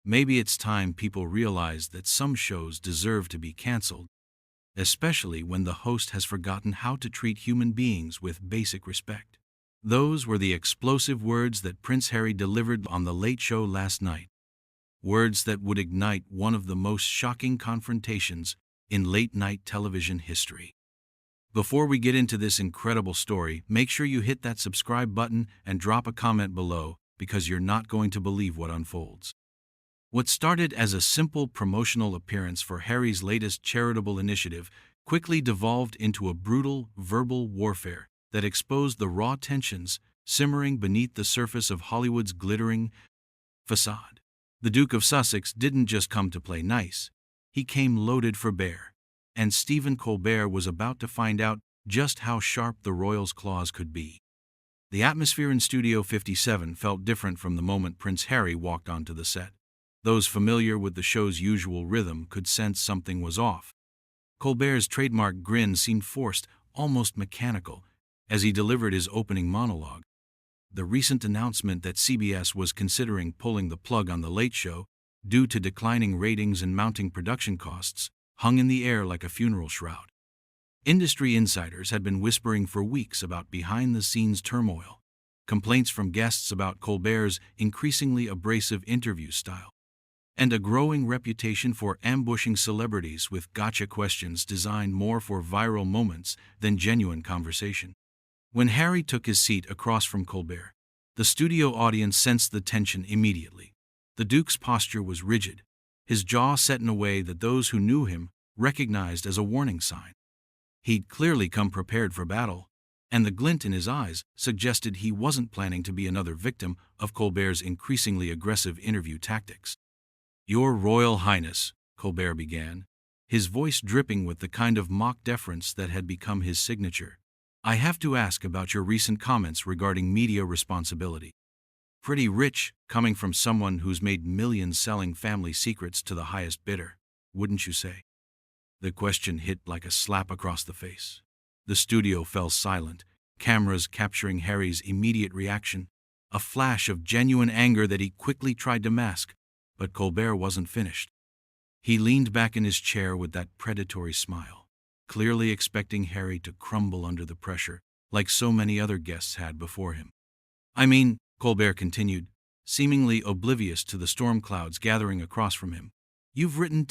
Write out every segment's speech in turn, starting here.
Maybe it's time people realize that some shows deserve to be canceled, especially when the host has forgotten how to treat human beings with basic respect. Those were the explosive words that Prince Harry delivered on The Late Show last night. Words that would ignite one of the most shocking confrontations in late-night television history. Before we get into this incredible story, make sure you hit that subscribe button and drop a comment below, because you're not going to believe what unfolds. What started as a simple promotional appearance for Harry's latest charitable initiative quickly devolved into a brutal verbal warfare that exposed the raw tensions simmering beneath the surface of Hollywood's glittering facade. The Duke of Sussex didn't just come to play nice, he came loaded for bear, and Stephen Colbert was about to find out just how sharp the royals' claws could be. The atmosphere in Studio 57 felt different from the moment Prince Harry walked onto the set. Those familiar with the show's usual rhythm could sense something was off. Colbert's trademark grin seemed forced, almost mechanical, as he delivered his opening monologue. The recent announcement that CBS was considering pulling the plug on The Late Show due to declining ratings and mounting production costs hung in the air like a funeral shroud. Industry insiders had been whispering for weeks about behind-the-scenes turmoil, complaints from guests about Colbert's increasingly abrasive interview style, and a growing reputation for ambushing celebrities with gotcha questions designed more for viral moments than genuine conversation. When Harry took his seat across from Colbert, the studio audience sensed the tension immediately. The Duke's posture was rigid, his jaw set in a way that those who knew him recognized as a warning sign. He'd clearly come prepared for battle, and the glint in his eyes suggested he wasn't planning to be another victim of Colbert's increasingly aggressive interview tactics. "Your Royal Highness," Colbert began, his voice dripping with the kind of mock deference that had become his signature, "I have to ask about your recent comments regarding media responsibility. Pretty rich, coming from someone who's made millions selling family secrets to the highest bidder, wouldn't you say?" The question hit like a slap across the face. The studio fell silent, cameras capturing Harry's immediate reaction, a flash of genuine anger that he quickly tried to mask. But Colbert wasn't finished. He leaned back in his chair with that predatory smile, clearly expecting Harry to crumble under the pressure, like so many other guests had before him. "I mean," Colbert continued, seemingly oblivious to the storm clouds gathering across from him, "you've written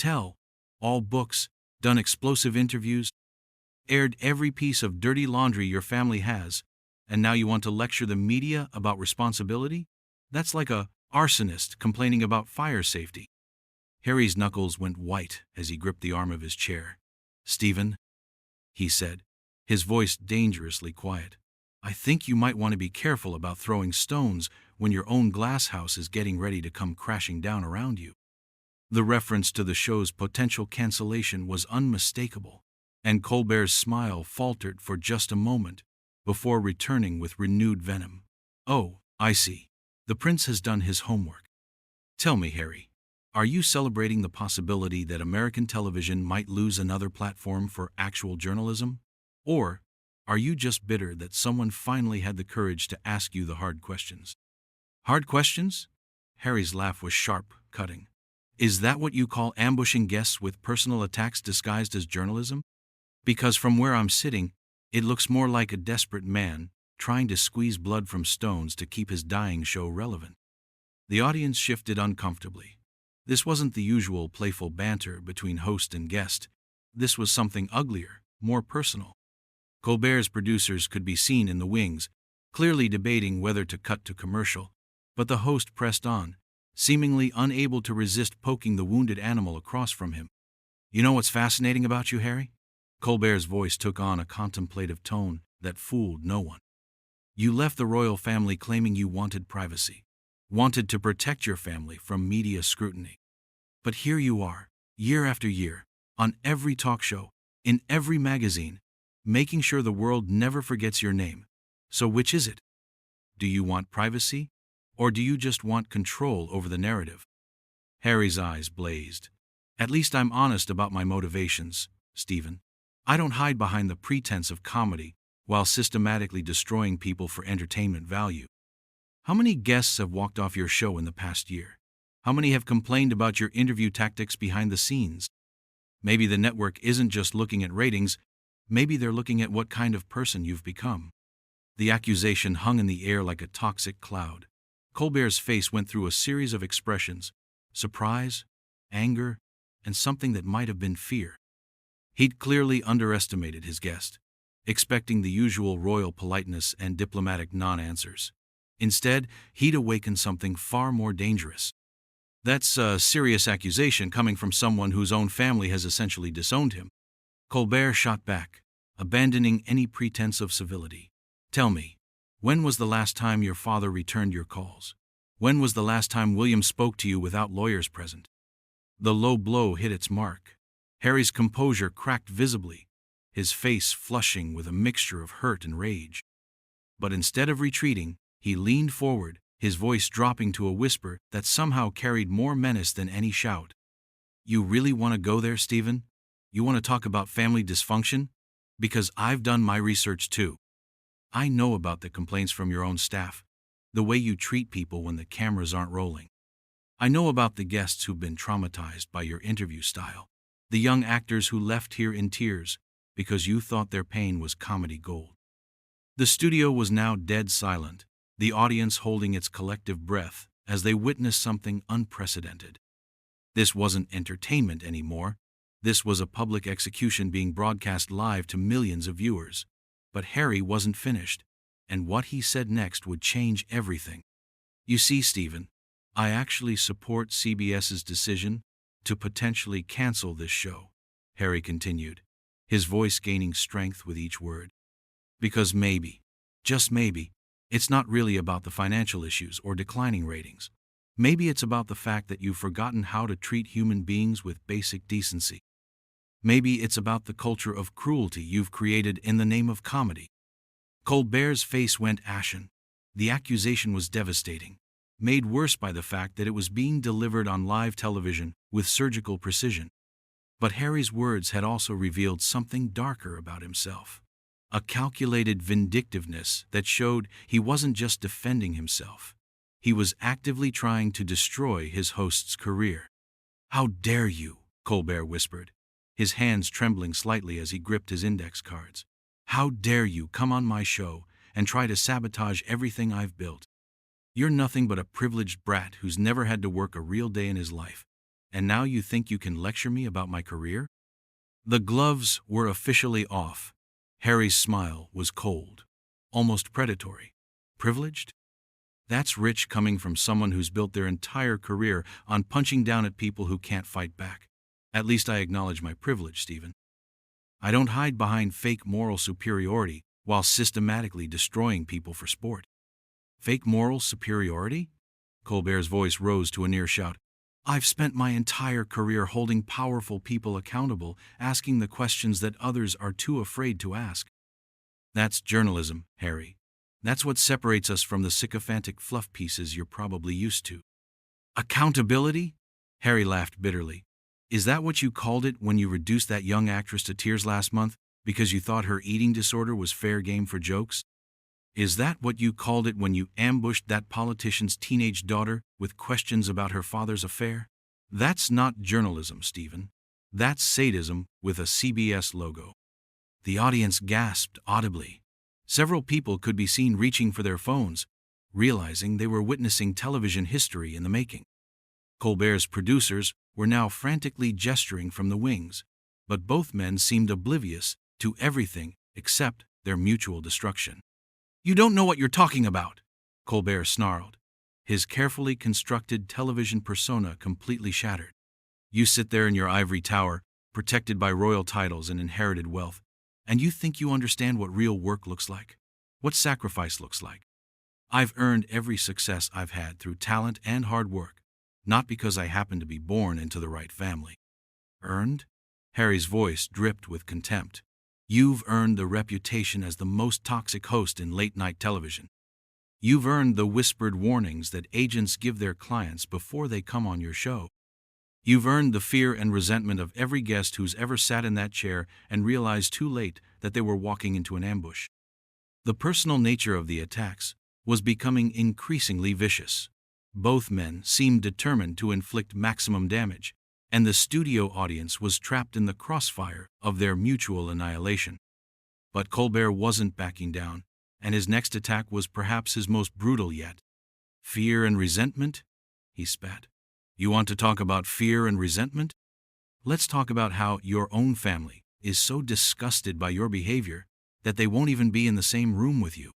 all books, done explosive interviews, aired every piece of dirty laundry your family has, and now you want to lecture the media about responsibility? That's like a arsonist complaining about fire safety." Harry's knuckles went white as he gripped the arm of his chair. "Stephen," he said, his voice dangerously quiet, "I think you might want to be careful about throwing stones when your own glass house is getting ready to come crashing down around you." The reference to the show's potential cancellation was unmistakable, and Colbert's smile faltered for just a moment before returning with renewed venom. "Oh, I see. The prince has done his homework. Tell me, Harry, are you celebrating the possibility that American television might lose another platform for actual journalism? Or are you just bitter that someone finally had the courage to ask you the hard questions?" "Hard questions?" Harry's laugh was sharp, cutting. "Is that what you call ambushing guests with personal attacks disguised as journalism? Because from where I'm sitting, it looks more like a desperate man trying to squeeze blood from stones to keep his dying show relevant." The audience shifted uncomfortably. This wasn't the usual playful banter between host and guest. This was something uglier, more personal. Colbert's producers could be seen in the wings, clearly debating whether to cut to commercial, but the host pressed on, seemingly unable to resist poking the wounded animal across from him. "You know what's fascinating about you, Harry?" Colbert's voice took on a contemplative tone that fooled no one. "You left the royal family claiming you wanted privacy, wanted to protect your family from media scrutiny. But here you are, year after year, on every talk show, in every magazine, making sure the world never forgets your name. So which is it? Do you want privacy, or do you just want control over the narrative?" Harry's eyes blazed. "At least I'm honest about my motivations, Stephen. I don't hide behind the pretense of comedy while systematically destroying people for entertainment value. How many guests have walked off your show in the past year? How many have complained about your interview tactics behind the scenes? Maybe the network isn't just looking at ratings, maybe they're looking at what kind of person you've become. The accusation hung in the air like a toxic cloud. Colbert's face went through a series of expressions: surprise, anger, and something that might have been fear. He'd clearly underestimated his guest, expecting the usual royal politeness and diplomatic non-answers. Instead, he'd awakened something far more dangerous. That's a serious accusation coming from someone whose own family has essentially disowned him. Colbert shot back, abandoning any pretense of civility. Tell me, when was the last time your father returned your calls? When was the last time William spoke to you without lawyers present? The low blow hit its mark. Harry's composure cracked visibly, his face flushing with a mixture of hurt and rage. But instead of retreating, he leaned forward, his voice dropping to a whisper that somehow carried more menace than any shout. You really want to go there, Stephen? You want to talk about family dysfunction? Because I've done my research too. I know about the complaints from your own staff, the way you treat people when the cameras aren't rolling. I know about the guests who've been traumatized by your interview style, the young actors who left here in tears because you thought their pain was comedy gold. The studio was now dead silent, the audience holding its collective breath as they witnessed something unprecedented. This wasn't entertainment anymore. This was a public execution being broadcast live to millions of viewers. But Harry wasn't finished, and what he said next would change everything. You see, Stephen, I actually support CBS's decision to potentially cancel this show, Harry continued, his voice gaining strength with each word. Because maybe, just maybe, it's not really about the financial issues or declining ratings. Maybe it's about the fact that you've forgotten how to treat human beings with basic decency. Maybe it's about the culture of cruelty you've created in the name of comedy. Colbert's face went ashen. The accusation was devastating, made worse by the fact that it was being delivered on live television with surgical precision. But Harry's words had also revealed something darker about himself. A calculated vindictiveness that showed he wasn't just defending himself. He was actively trying to destroy his host's career. How dare you, Colbert whispered, his hands trembling slightly as he gripped his index cards. How dare you come on my show and try to sabotage everything I've built? You're nothing but a privileged brat who's never had to work a real day in his life, and now you think you can lecture me about my career? The gloves were officially off. Harry's smile was cold, almost predatory. Privileged? That's rich coming from someone who's built their entire career on punching down at people who can't fight back. At least I acknowledge my privilege, Stephen. I don't hide behind fake moral superiority while systematically destroying people for sport. Fake moral superiority? Colbert's voice rose to a near shout. I've spent my entire career holding powerful people accountable, asking the questions that others are too afraid to ask. That's journalism, Harry. That's what separates us from the sycophantic fluff pieces you're probably used to. Accountability? Harry laughed bitterly. Is that what you called it when you reduced that young actress to tears last month because you thought her eating disorder was fair game for jokes? Is that what you called it when you ambushed that politician's teenage daughter with questions about her father's affair? That's not journalism, Stephen. That's sadism with a CBS logo. The audience gasped audibly. Several people could be seen reaching for their phones, realizing they were witnessing television history in the making. Colbert's producers were now frantically gesturing from the wings, but both men seemed oblivious to everything except their mutual destruction. You don't know what you're talking about, Colbert snarled, his carefully constructed television persona completely shattered. You sit there in your ivory tower, protected by royal titles and inherited wealth, and you think you understand what real work looks like, what sacrifice looks like. I've earned every success I've had through talent and hard work, not because I happen to be born into the right family. Earned? Harry's voice dripped with contempt. You've earned the reputation as the most toxic host in late-night television. You've earned the whispered warnings that agents give their clients before they come on your show. You've earned the fear and resentment of every guest who's ever sat in that chair and realized too late that they were walking into an ambush. The personal nature of the attacks was becoming increasingly vicious. Both men seemed determined to inflict maximum damage, and the studio audience was trapped in the crossfire of their mutual annihilation. But Colbert wasn't backing down, and his next attack was perhaps his most brutal yet. "Fear and resentment?" he spat. "You want to talk about fear and resentment? Let's talk about how your own family is so disgusted by your behavior that they won't even be in the same room with you.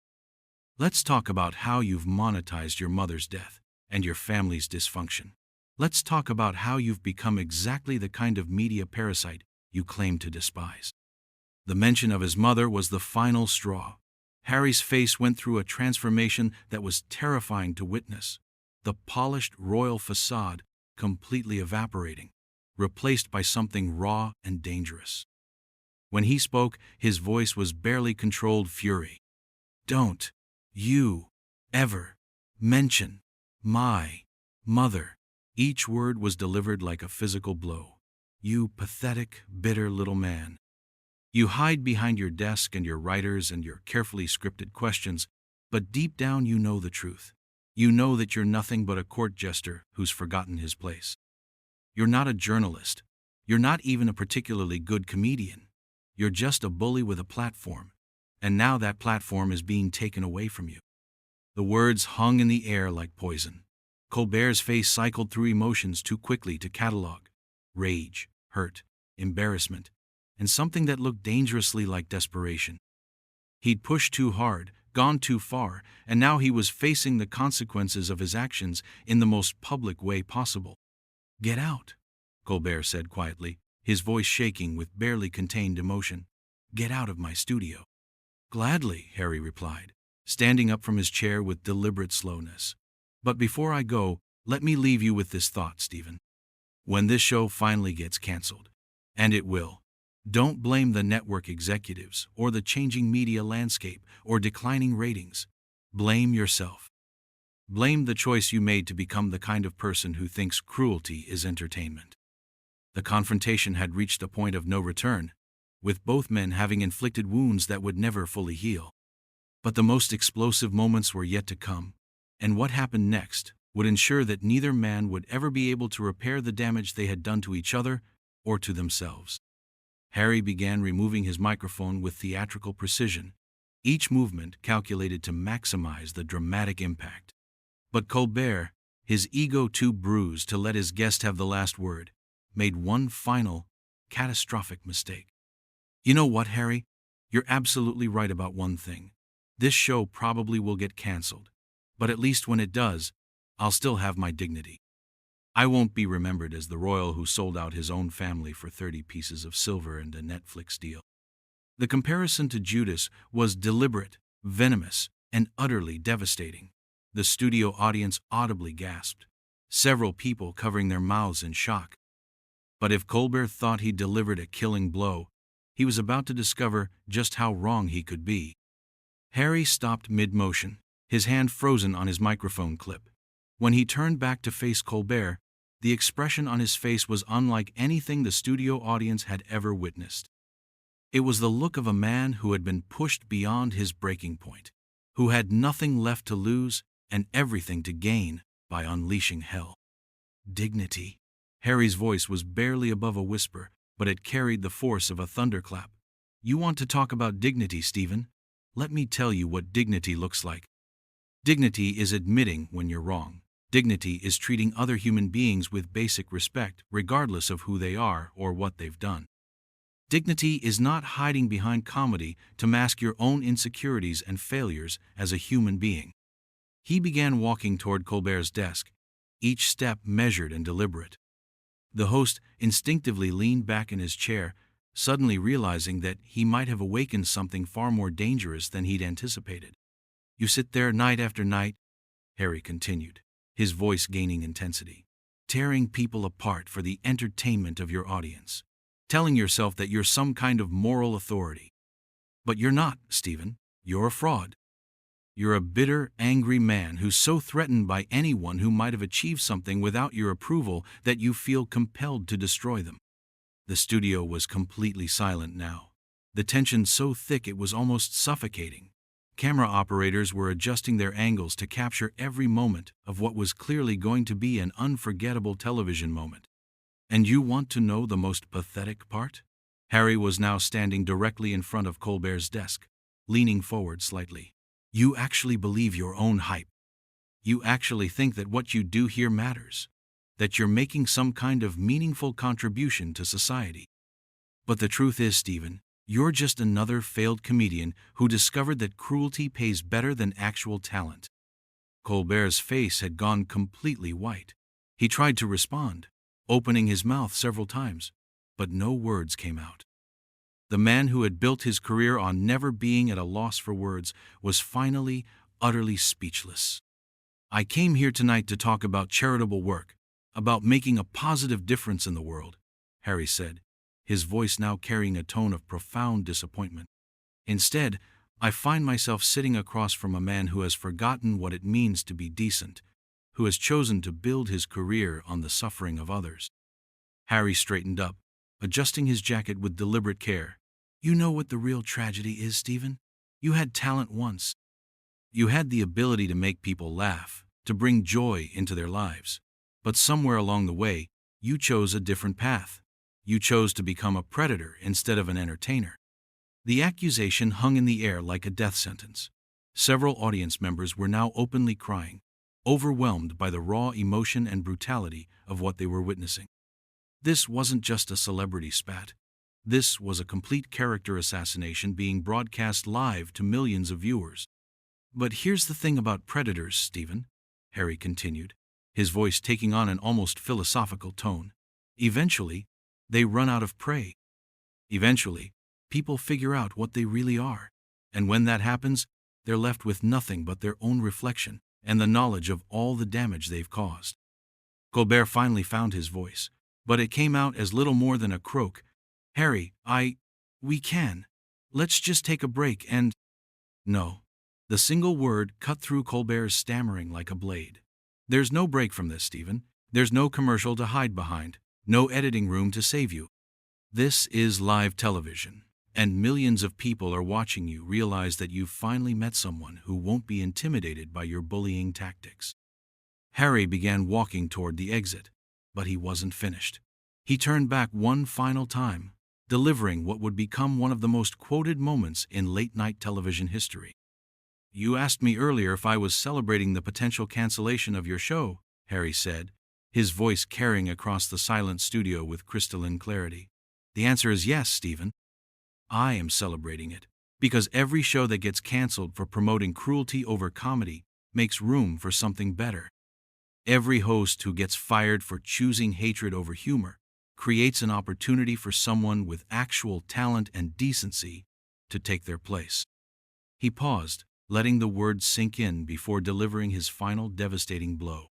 Let's talk about how you've monetized your mother's death and your family's dysfunction. Let's talk about how you've become exactly the kind of media parasite you claim to despise." The mention of his mother was the final straw. Harry's face went through a transformation that was terrifying to witness, the polished royal facade completely evaporating, replaced by something raw and dangerous. When he spoke, his voice was barely controlled fury. "Don't you ever mention my mother." Each word was delivered like a physical blow. "You pathetic, bitter little man. You hide behind your desk and your writers and your carefully scripted questions, but deep down you know the truth. You know that you're nothing but a court jester who's forgotten his place. You're not a journalist. You're not even a particularly good comedian. You're just a bully with a platform, and now that platform is being taken away from you." The words hung in the air like poison. Colbert's face cycled through emotions too quickly to catalog: rage, hurt, embarrassment, and something that looked dangerously like desperation. He'd pushed too hard, gone too far, and now he was facing the consequences of his actions in the most public way possible. "Get out," Colbert said quietly, his voice shaking with barely contained emotion. "Get out of my studio." "Gladly," Harry replied, standing up from his chair with deliberate slowness. "But before I go, let me leave you with this thought, Stephen. When this show finally gets canceled, and it will, don't blame the network executives or the changing media landscape or declining ratings. Blame yourself. Blame the choice you made to become the kind of person who thinks cruelty is entertainment." The confrontation had reached a point of no return, with both men having inflicted wounds that would never fully heal. But the most explosive moments were yet to come, and what happened next would ensure that neither man would ever be able to repair the damage they had done to each other or to themselves. Harry began removing his microphone with theatrical precision, each movement calculated to maximize the dramatic impact. But Colbert, his ego too bruised to let his guest have the last word, made one final, catastrophic mistake. "You know what, Harry? You're absolutely right about one thing. This show probably will get canceled, but at least when it does, I'll still have my dignity. I won't be remembered as the royal who sold out his own family for 30 pieces of silver and a Netflix deal." The comparison to Judas was deliberate, venomous, and utterly devastating. The studio audience audibly gasped, several people covering their mouths in shock. But if Colbert thought he'd delivered a killing blow, he was about to discover just how wrong he could be. Harry stopped mid-motion, his hand frozen on his microphone clip. When he turned back to face Colbert, the expression on his face was unlike anything the studio audience had ever witnessed. It was the look of a man who had been pushed beyond his breaking point, who had nothing left to lose and everything to gain by unleashing hell. "Dignity." Harry's voice was barely above a whisper, but it carried the force of a thunderclap. "You want to talk about dignity, Stephen? Let me tell you what dignity looks like. Dignity is admitting when you're wrong. Dignity is treating other human beings with basic respect, regardless of who they are or what they've done. Dignity is not hiding behind comedy to mask your own insecurities and failures as a human being." He began walking toward Colbert's desk, each step measured and deliberate. The host instinctively leaned back in his chair, suddenly realizing that he might have awakened something far more dangerous than he'd anticipated. "You sit there night after night," Harry continued, his voice gaining intensity, "tearing people apart for the entertainment of your audience, telling yourself that you're some kind of moral authority. But you're not, Stephen. You're a fraud. You're a bitter, angry man who's so threatened by anyone who might have achieved something without your approval that you feel compelled to destroy them." The studio was completely silent now, the tension so thick it was almost suffocating. Camera operators were adjusting their angles to capture every moment of what was clearly going to be an unforgettable television moment. And you want to know the most pathetic part? Harry was now standing directly in front of Colbert's desk, leaning forward slightly. You actually believe your own hype. You actually think that what you do here matters, that you're making some kind of meaningful contribution to society. But the truth is, Stephen, you're just another failed comedian who discovered that cruelty pays better than actual talent. Colbert's face had gone completely white. He tried to respond, opening his mouth several times, but no words came out. The man who had built his career on never being at a loss for words was finally utterly speechless. I came here tonight to talk about charitable work, about making a positive difference in the world, Harry said, his voice now carrying a tone of profound disappointment. Instead, I find myself sitting across from a man who has forgotten what it means to be decent, who has chosen to build his career on the suffering of others. Harry straightened up, adjusting his jacket with deliberate care. You know what the real tragedy is, Stephen? You had talent once. You had the ability to make people laugh, to bring joy into their lives. But somewhere along the way, you chose a different path. You chose to become a predator instead of an entertainer. The accusation hung in the air like a death sentence. Several audience members were now openly crying, overwhelmed by the raw emotion and brutality of what they were witnessing. This wasn't just a celebrity spat. This was a complete character assassination being broadcast live to millions of viewers. But here's the thing about predators, Stephen, Harry continued, his voice taking on an almost philosophical tone. Eventually, they run out of prey. Eventually, people figure out what they really are. And when that happens, they're left with nothing but their own reflection and the knowledge of all the damage they've caused. Colbert finally found his voice, but it came out as little more than a croak. Harry, we can. Let's just take a break and… No. The single word cut through Colbert's stammering like a blade. There's no break from this, Stephen. There's no commercial to hide behind, no editing room to save you. This is live television, and millions of people are watching you realize that you've finally met someone who won't be intimidated by your bullying tactics. Harry began walking toward the exit, but he wasn't finished. He turned back one final time, delivering what would become one of the most quoted moments in late-night television history. You asked me earlier if I was celebrating the potential cancellation of your show, Harry said, his voice carrying across the silent studio with crystalline clarity. The answer is yes, Stephen. I am celebrating it, because every show that gets canceled for promoting cruelty over comedy makes room for something better. Every host who gets fired for choosing hatred over humor creates an opportunity for someone with actual talent and decency to take their place. He paused, letting the words sink in before delivering his final devastating blow.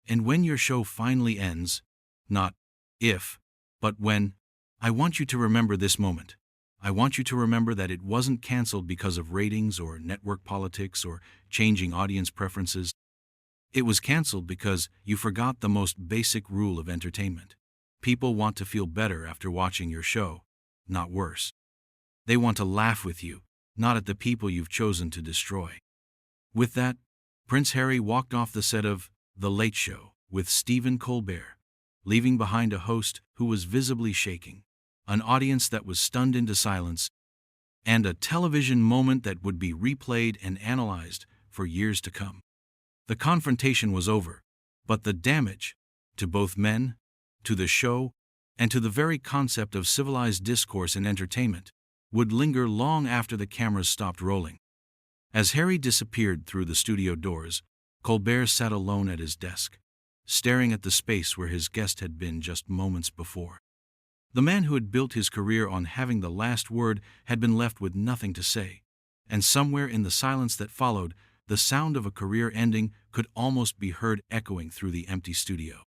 And when your show finally ends, not if, but when, I want you to remember this moment. I want you to remember that it wasn't canceled because of ratings or network politics or changing audience preferences. It was canceled because you forgot the most basic rule of entertainment. People want to feel better after watching your show, not worse. They want to laugh with you, not at the people you've chosen to destroy. With that, Prince Harry walked off the set of The Late Show with Stephen Colbert, leaving behind a host who was visibly shaking, an audience that was stunned into silence, and a television moment that would be replayed and analyzed for years to come. The confrontation was over, but the damage, to both men, to the show, and to the very concept of civilized discourse and entertainment, would linger long after the cameras stopped rolling. As Harry disappeared through the studio doors, Colbert sat alone at his desk, staring at the space where his guest had been just moments before. The man who had built his career on having the last word had been left with nothing to say, and somewhere in the silence that followed, the sound of a career ending could almost be heard echoing through the empty studio.